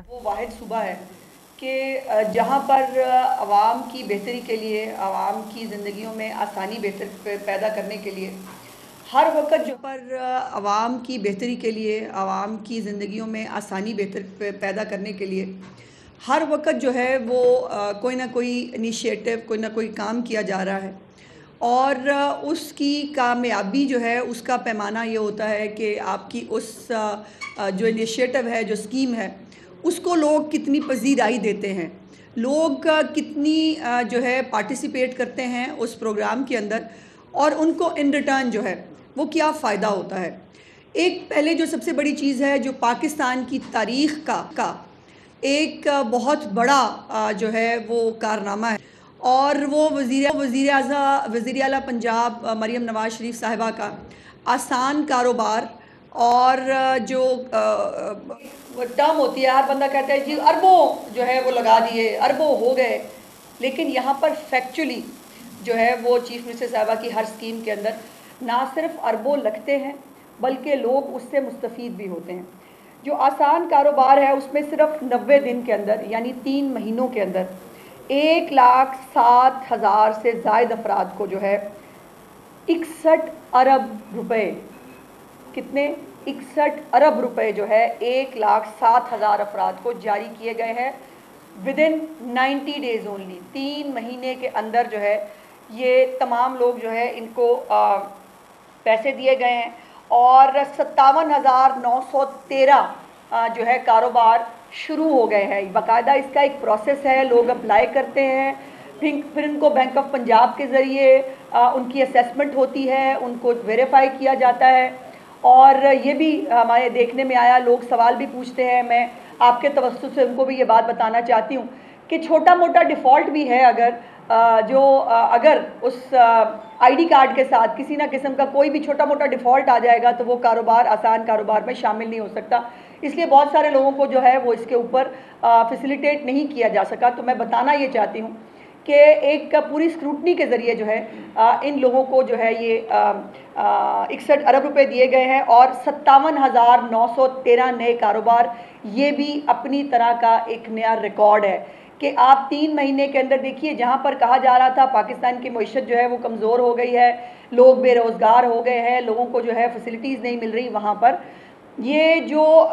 वो वाहिद सूबा है कि जहाँ पर आवाम की बेहतरी के लिए, आवाम की ज़िंदगियों में आसानी बेहतर पैदा करने के लिए हर वक्त जो पर आवाम की बेहतरी के लिए, आवाम की ज़िंदगियों में आसानी बेहतर पैदा करने के लिए हर वक्त जो है वो कोई ना कोई इनिशिएटिव, कोई ना कोई काम किया जा रहा है। और उसकी कामयाबी जो है, उसका पैमाना ये होता है कि आपकी उस जो इनिशिएटिव है, जो स्कीम है, उसको लोग कितनी पज़ीराई देते हैं, लोग कितनी जो है पार्टिसिपेट करते हैं उस प्रोग्राम के अंदर, और उनको इन रिटर्न जो है वो क्या फ़ायदा होता है। एक पहले जो सबसे बड़ी चीज़ है, जो पाकिस्तान की तारीख़ का एक बहुत बड़ा जो है वो कारनामा है, और वो वज़ीर आला पंजाब मरीम नवाज़ शरीफ साहिबा का आसान कारोबार। और जो टर्म होती है, हर बंदा कहता है जी अरबों जो है वो लगा दिए, अरबों हो गए, लेकिन यहाँ पर फैक्चुअली जो है वो चीफ मिनिस्टर साहिबा की हर स्कीम के अंदर ना सिर्फ अरबों लगते हैं, बल्कि लोग उससे मुस्तफ़ीद भी होते हैं। जो आसान कारोबार है उसमें सिर्फ 90 दिन के अंदर, यानी 3 महीनों के अंदर 1,07,000 से ज़ायद अफराद को जो है 61 अरब रुपए, कितने 61 अरब रुपए जो है 1,07,000 अफराद को जारी किए गए हैं विदिन 90 डेज़ ओनली। 3 महीने के अंदर जो है ये तमाम लोग जो है इनको पैसे दिए गए हैं, और 57,913 जो है कारोबार शुरू हो गए हैं। बाकायदा इसका एक प्रोसेस है, लोग अप्लाई करते हैं, फिर उनको बैंक ऑफ पंजाब के ज़रिए उनकी असेसमेंट होती है, उनको वेरीफाई किया जाता है। और ये भी हमारे देखने में आया, लोग सवाल भी पूछते हैं, मैं आपके तवज्जुह से उनको भी ये बात बताना चाहती हूँ कि छोटा मोटा डिफ़ॉल्ट भी है, अगर उस आईडी कार्ड के साथ किसी ना किस्म का कोई भी छोटा मोटा डिफ़ॉल्ट आ जाएगा तो वो कारोबार आसान कारोबार में शामिल नहीं हो सकता। इसलिए बहुत सारे लोगों को जो है वो इसके ऊपर फैसिलिटेट नहीं किया जा सका। तो मैं बताना ये चाहती हूँ कि एक पूरी स्क्रूटनी के ज़रिए जो है इन लोगों को जो है ये 61 अरब रुपए दिए गए हैं, और 57,913 नए कारोबार। ये भी अपनी तरह का एक नया रिकॉर्ड है कि आप 3 महीने के अंदर देखिए, जहाँ पर कहा जा रहा था पाकिस्तान की मईशत जो है वो कमज़ोर हो गई है, लोग बेरोज़गार हो गए हैं, लोगों को जो है फैसिलिटीज़ नहीं मिल रही, वहाँ पर ये जो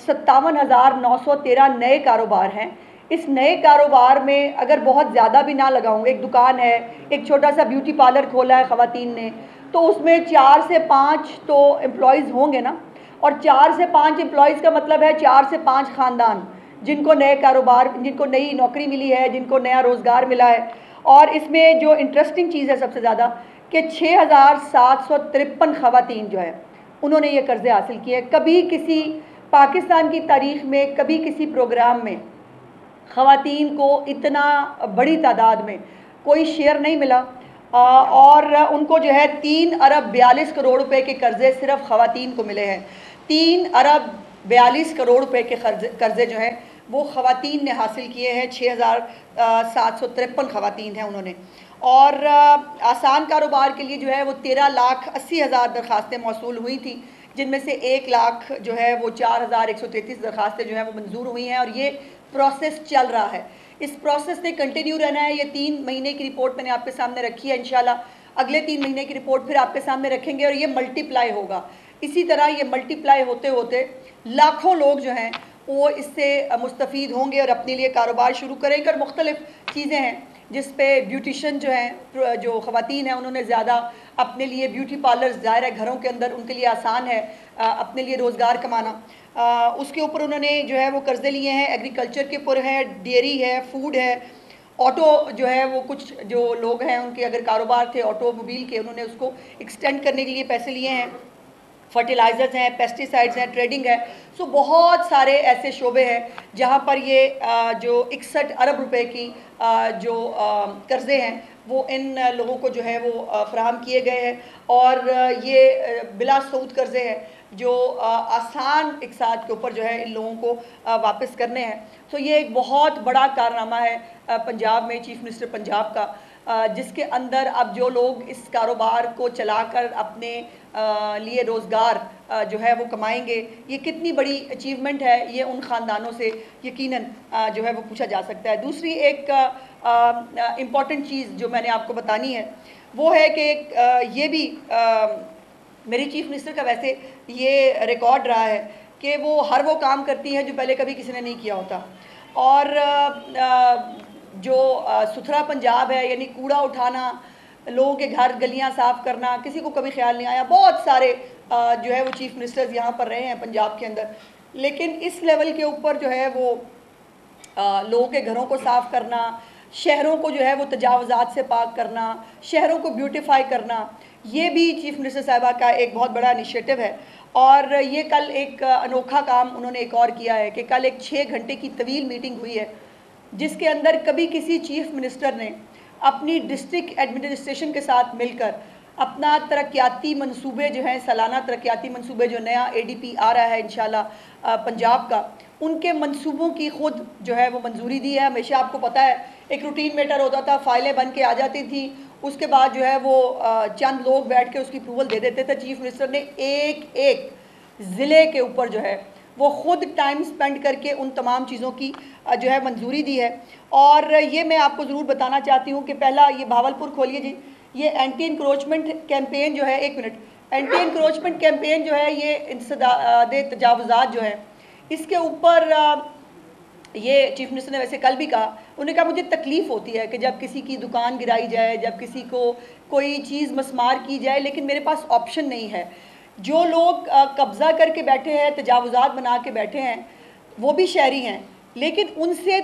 57,913 नए कारोबार हैं, इस नए कारोबार में अगर बहुत ज़्यादा भी ना लगाऊँ, एक दुकान है, एक छोटा सा ब्यूटी पार्लर खोला है ख़वातीन ने, तो उसमें 4 से 5 तो एम्प्लॉयज़ होंगे ना, और 4 से 5 एम्प्लॉयज़ का मतलब है 4 से 5 ख़ानदान जिनको नए कारोबार, जिनको नई नौकरी मिली है, जिनको नया रोज़गार मिला है। और इसमें जो इंटरेस्टिंग चीज़ है सबसे ज़्यादा कि 6,753 ख़वातीन जो है उन्होंने ये कर्ज़े हासिल किए। कभी किसी पाकिस्तान की तारीख़ में, कभी किसी प्रोग्राम में ख़वातीन को इतना बड़ी तादाद में कोई शेयर नहीं मिला, और उनको जो है 3 अरब 42 करोड़ रुपए के कर्ज़े सिर्फ ख़वातीन को मिले हैं। 3 अरब 42 करोड़ रुपए के कर्ज़े जो हैं वो ख़वातीन ने हासिल किए हैं। 6,753 ख़वातीन हैं उन्होंने। और आसान कारोबार के लिए जो है वो 13,80,000 दरख्वास्तें मौसूल हुई थी, जिनमें से 1 लाख जो है वो 4,133 दरख्वास्तें जो हैं वो मंजूर हुई हैं, और ये प्रोसेस चल रहा है। इस प्रोसेस ने कंटिन्यू रहना है। ये 3 महीने की रिपोर्ट मैंने आपके सामने रखी है, इंशाल्लाह अगले 3 महीने की रिपोर्ट फिर आपके सामने रखेंगे, और ये मल्टीप्लाई होगा। इसी तरह ये मल्टीप्लाई होते होते लाखों लोग जो हैं वो इससे मुस्तफ़ीद होंगे और अपने लिए कारोबार शुरू करेंगे। और मुख्तलिफ़ चीज़ें हैं जिस पे ब्यूटिशन जो हैं, जो ख़वातीन हैं, उन्होंने ज़्यादा अपने लिए ब्यूटी पार्लर ज़ाहिर है घरों के अंदर उनके लिए आसान है अपने लिए रोज़गार कमाना। उसके ऊपर उन्होंने जो है वो कर्ज़े लिए हैं, एग्रीकल्चर के ऊपर है, डेयरी है, फूड है, ऑटो जो है वो कुछ जो लोग हैं उनके अगर कारोबार थे ऑटोमोबाइल के, उन्होंने उसको एक्सटेंड करने के लिए पैसे लिए हैं, फर्टिलाइज़र्स हैं, पेस्टिसाइड्स हैं, ट्रेडिंग है। सो बहुत सारे ऐसे शोबे हैं जहाँ पर ये जो 61 अरब रुपए की जो कर्ज़े हैं वो इन लोगों को जो है वो फ़राहम किए गए हैं, और ये बिला सूद कर्ज़े हैं जो आसान इक़्तिसाद के ऊपर जो है इन लोगों को वापस करने हैं। तो ये एक बहुत बड़ा कारनामा है पंजाब में चीफ मिनिस्टर पंजाब का। जिसके अंदर अब जो लोग इस कारोबार को चलाकर अपने लिए रोज़गार जो है वो कमाएंगे, ये कितनी बड़ी अचीवमेंट है, ये उन ख़ानदानों से यकीनन जो है वो पूछा जा सकता है। दूसरी एक इम्पॉर्टेंट चीज़ जो मैंने आपको बतानी है वो है कि ये भी मेरी चीफ मिनिस्टर का वैसे ये रिकॉर्ड रहा है कि वो हर वो काम करती हैं जो पहले कभी किसी ने नहीं किया होता। और जो सुथरा पंजाब है, यानी कूड़ा उठाना, लोगों के घर गलियां साफ़ करना, किसी को कभी ख्याल नहीं आया। बहुत सारे जो है वो चीफ मिनिस्टर्स यहाँ पर रहे हैं पंजाब के अंदर, लेकिन इस लेवल के ऊपर जो है वो लोगों के घरों को साफ़ करना, शहरों को जो है वो तजावुज़ात से पाक करना, शहरों को ब्यूटिफाई करना, ये भी चीफ मिनिस्टर साहिबा का एक बहुत बड़ा इनिशिएटिव है। और ये कल एक अनोखा काम उन्होंने एक और किया है कि कल एक 6 घंटे की तवील मीटिंग हुई है जिसके अंदर कभी किसी चीफ मिनिस्टर ने अपनी डिस्ट्रिक्ट एडमिनिस्ट्रेशन के साथ मिलकर अपना तरक्याती मंसूबे जो हैं, सालाना तरक्याती मंसूबे जो नया ADP आ रहा है इंशाल्लाह पंजाब का, उनके मंसूबों की खुद जो है वो मंजूरी दी है। हमेशा आपको पता है एक रूटीन मैटर होता था, फाइलें बन के आ जाती थी, उसके बाद जो है वो चंद लोग बैठ के उसकी अप्रूवल दे देते थे। चीफ मिनिस्टर ने एक एक ज़िले के ऊपर जो है वो ख़ुद टाइम स्पेंड करके उन तमाम चीज़ों की जो है मंजूरी दी है। और ये मैं आपको ज़रूर बताना चाहती हूँ कि पहला ये भावलपुर खोलिए जी, ये एंटी इंक्रोचमेंट कैंपेन जो है, 1 मिनट, एंटी इंक्रोचमेंट कैंपेन जो है ये इंसदादे तजावुज़ात जो है इसके ऊपर ये चीफ मिनिस्टर ने वैसे कल भी कहा, उन्होंने कहा मुझे तकलीफ़ होती है कि जब किसी की दुकान गिराई जाए, जब किसी को कोई चीज़ मस्मार की जाए, लेकिन मेरे पास ऑप्शन नहीं है। जो लोग कब्ज़ा करके बैठे हैं, तजावुज़ात बना के बैठे हैं, वो भी शहरी हैं, लेकिन उनसे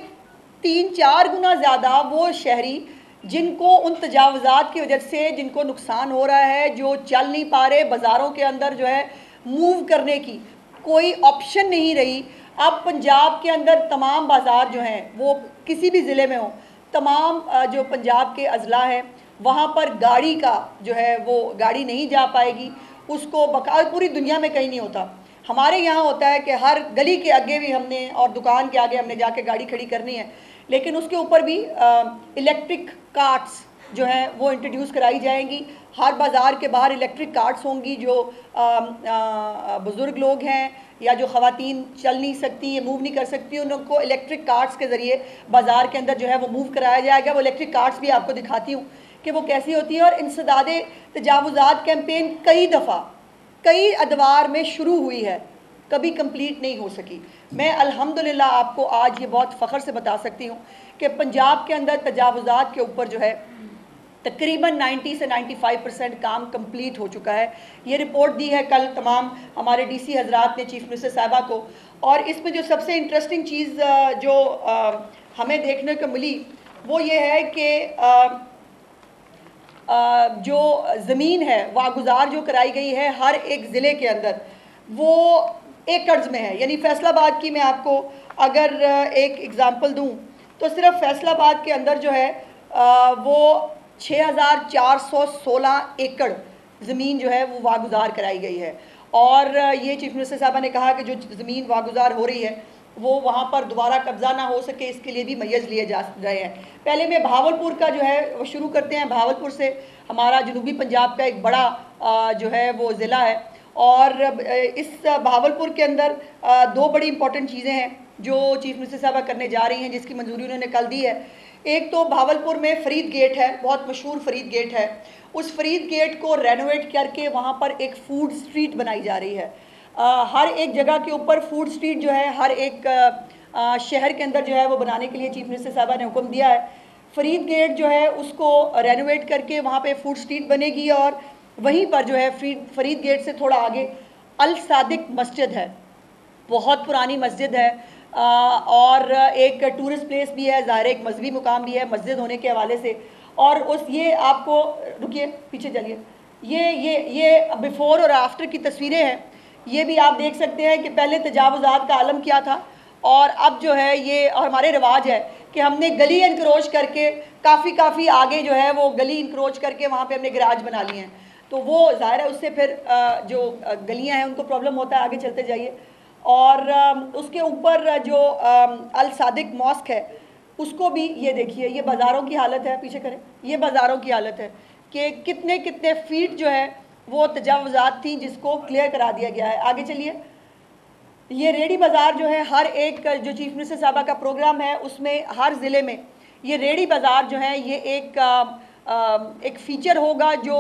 3-4 गुना ज़्यादा वो शहरी जिनको उन तजावुज़ात की वजह से जिनको नुकसान हो रहा है, जो चल नहीं पा रहे, बाज़ारों के अंदर जो है मूव करने की कोई ऑप्शन नहीं रही। अब पंजाब के अंदर तमाम बाज़ार जो हैं वो किसी भी ज़िले में हो, तमाम जो पंजाब के अज़ला हैं वहाँ पर गाड़ी का जो है वो गाड़ी नहीं जा पाएगी। उसको बकायदा पूरी दुनिया में कहीं नहीं होता, हमारे यहाँ होता है कि हर गली के आगे भी हमने और दुकान के आगे हमने जाके गाड़ी खड़ी करनी है, लेकिन उसके ऊपर भी इलेक्ट्रिक कार्ट्स जो हैं वो इंट्रोड्यूस कराई जाएंगी। हर बाज़ार के बाहर इलेक्ट्रिक कार्ट्स होंगी। जो बुज़ुर्ग लोग हैं या जो ख़वातीन चल नहीं सकती, ये मूव नहीं कर सकती, उनको इलेक्ट्रिक कार्ट्स के ज़रिए बाज़ार के अंदर जो है वो मूव कराया जाएगा। वो इलेक्ट्रिक कार्ट्स भी आपको दिखाती हूँ कि वो कैसी होती है। और इंसदादे तजावुज़ात कैंपेन कई दफ़ा कई अदवार में शुरू हुई है, कभी कंप्लीट नहीं हो सकी। मैं अल्हम्दुलिल्लाह आपको आज ये बहुत फ़ख्र से बता सकती हूँ कि पंजाब के अंदर तजावुज़ात के ऊपर जो है तकरीबन 90 से 95% काम कंप्लीट हो चुका है। ये रिपोर्ट दी है कल तमाम हमारे DC हजरात ने चीफ मिनिस्टर साहिबा को। और इसमें जो सबसे इंटरेस्टिंग चीज़ जो हमें देखने को मिली वो ये है कि जो ज़मीन है वागुजार जो कराई गई है हर एक ज़िले के अंदर वो एकड़्स में है। यानी फैसलाबाद की मैं आपको अगर एक एग्ज़ाम्पल दूँ तो सिर्फ फैसलाबाद के अंदर जो है वो 6416 एकड़ ज़मीन जो है वो वागुजार कराई गई है। और ये चीफ मिनिस्टर साहबा ने कहा कि जो ज़मीन वागुजार हो रही है वो वहाँ पर दोबारा कब्ज़ा ना हो सके, इसके लिए भी मैयज़ लिए जा रहे हैं। पहले मैं भावलपुर का जो है वो शुरू करते हैं। भावलपुर से हमारा जनूबी पंजाब का एक बड़ा जो है वो ज़िला है। और इस भावलपुर के अंदर 2 बड़ी इंपॉर्टेंट चीज़ें हैं जो चीफ मिनिस्टर साहबा करने जा रही हैं, जिसकी मंजूरी उन्होंने कल दी है। एक तो भावलपुर में फरीद गेट है, बहुत मशहूर फरीद गेट है। उस फरीद गेट को रेनोवेट करके वहाँ पर एक फ़ूड स्ट्रीट बनाई जा रही है। हर एक जगह के ऊपर फूड स्ट्रीट जो है हर एक शहर के अंदर जो है वो बनाने के लिए चीफ मिनिस्टर साहबा ने हुक्म दिया है। फरीद गेट जो है उसको रेनोवेट करके वहाँ पे फूड स्ट्रीट बनेगी। और वहीं पर जो है फरीद गेट से थोड़ा आगे अल सादिक मस्जिद है, बहुत पुरानी मस्जिद है और एक टूरिस्ट प्लेस भी है, ज़ाहिर एक मजहबी मुकाम भी है मस्जिद होने के हवाले से। और उस ये आपको रुकिए पीछे चलिए, ये बिफ़ोर और आफ्टर की तस्वीरें हैं। ये भी आप देख सकते हैं कि पहले तजावुज़ात का आलम क्या था और अब जो है ये, और हमारे रिवाज है कि हमने गली इनक्रोच करके काफ़ी आगे जो है वो गली इनक्रोच करके वहाँ पे हमने गैराज बना लिए हैं। तो वो ज़ाहिर है उससे फिर जो गलियाँ हैं उनको प्रॉब्लम होता है, आगे चलते जाइए। और उसके ऊपर जो अल सादिक मॉस्क है उसको भी ये देखिए, ये बाज़ारों की हालत है, पीछे करें, ये बाज़ारों की हालत है कि कितने कितने फीट जो है वो तजावुज़ात थी जिसको क्लियर करा दिया गया है। आगे चलिए, ये रेडी बाज़ार जो है, हर एक जो चीफ मिनिस्टर साहबा का प्रोग्राम है उसमें हर ज़िले में ये रेडी बाज़ार जो है ये एक फ़ीचर होगा जो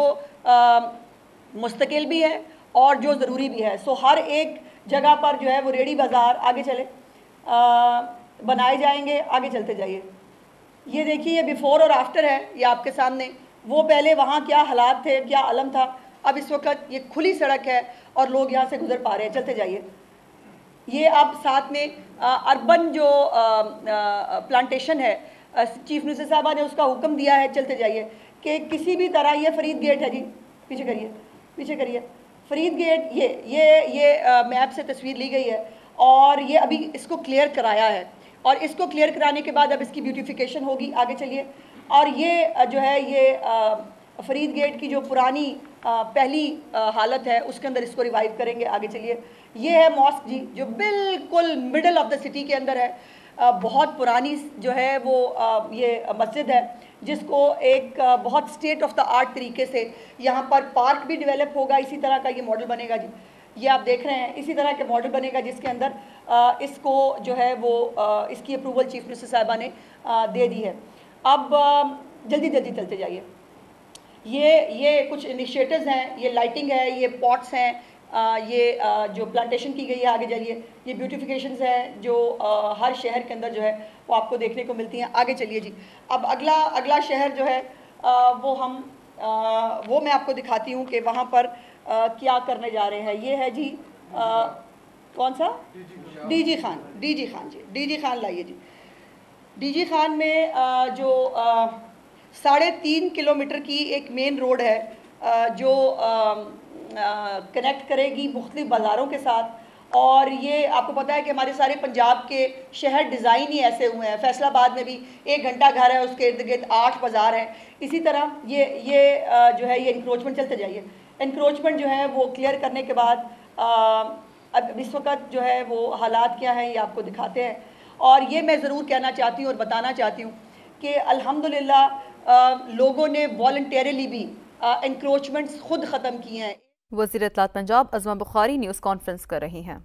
मुस्तकिल भी है और जो ज़रूरी भी है। सो हर एक जगह पर जो है वो रेडी बाज़ार, आगे चले, बनाए जाएंगे। आगे चलते जाइए, ये देखिए, ये बिफ़ोर और आफ्टर है, ये आपके सामने। वो पहले वहाँ क्या हालात थे, क्या आलम था, अब इस वक्त ये खुली सड़क है और लोग यहाँ से गुजर पा रहे हैं। चलते जाइए, ये अब साथ में अर्बन जो प्लांटेशन है, चीफ मिनिस्टर साहबा ने उसका हुक्म दिया है। चलते जाइए कि किसी भी तरह, ये फरीद गेट है जी, पीछे करिए, पीछे करिए, फरीद गेट, ये मैप से तस्वीर ली गई है और ये अभी इसको क्लियर कराया है और इसको क्लियर कराने के बाद अब इसकी ब्यूटिफिकेशन होगी। आगे चलिए, और ये जो है ये फरीद गेट की जो पुरानी पहली हालत है उसके अंदर इसको रिवाइव करेंगे। आगे चलिए, ये है मॉस्क जी, जो बिल्कुल मिडल ऑफ द सिटी के अंदर है। बहुत पुरानी जो है वो ये मस्जिद है जिसको एक बहुत स्टेट ऑफ द आर्ट तरीके से यहाँ पर पार्क भी डेवलप होगा। इसी तरह का ये मॉडल बनेगा जी, ये आप देख रहे हैं, इसी तरह के मॉडल बनेगा जिसके अंदर इसको जो है वो इसकी अप्रूवल चीफ मिनिस्टर साहबा ने दे दी है। अब जल्दी जल्दी चलते जाइए, ये कुछ इनिशिएटिव्स हैं, ये लाइटिंग है, ये पॉट्स हैं, ये जो प्लांटेशन की गई है। आगे चलिए, ये ब्यूटिफिकेशंस हैं जो हर शहर के अंदर जो है वो आपको देखने को मिलती हैं। आगे चलिए जी, अब अगला शहर जो है वो मैं आपको दिखाती हूँ कि वहाँ पर क्या करने जा रहे हैं। ये है जी कौन सा, डीजी खान जी, डीजी खान लाइए जी। डीजी खान में जो 3.5 किलोमीटर की एक मेन रोड है जो कनेक्ट करेगी मुख्तलिफ बाज़ारों के साथ। और ये आपको पता है कि हमारे सारे पंजाब के शहर डिज़ाइन ही ऐसे हुए हैं। फैसलाबाद में भी 1 घंटा घर है, उसके इर्द गिर्द 8 बाज़ार हैं। इसी तरह ये जो है ये इंक्रोचमेंट, चलते जाइए, इंक्रोचमेंट जो है वो क्लियर करने के बाद अब इस वक्त जो है वो हालात क्या हैं ये आपको दिखाते हैं। और ये मैं ज़रूर कहना चाहती हूँ और बताना चाहती हूँ कि अल्हम्दुलिल्लाह लोगों ने वॉलंटियरली भी इंक्रोचमेंट्स खुद ख़त्म किए हैं। वज़ीर इत्तलात पंजाब अज़मा बुखारी न्यूज़ कॉन्फ्रेंस कर रही हैं।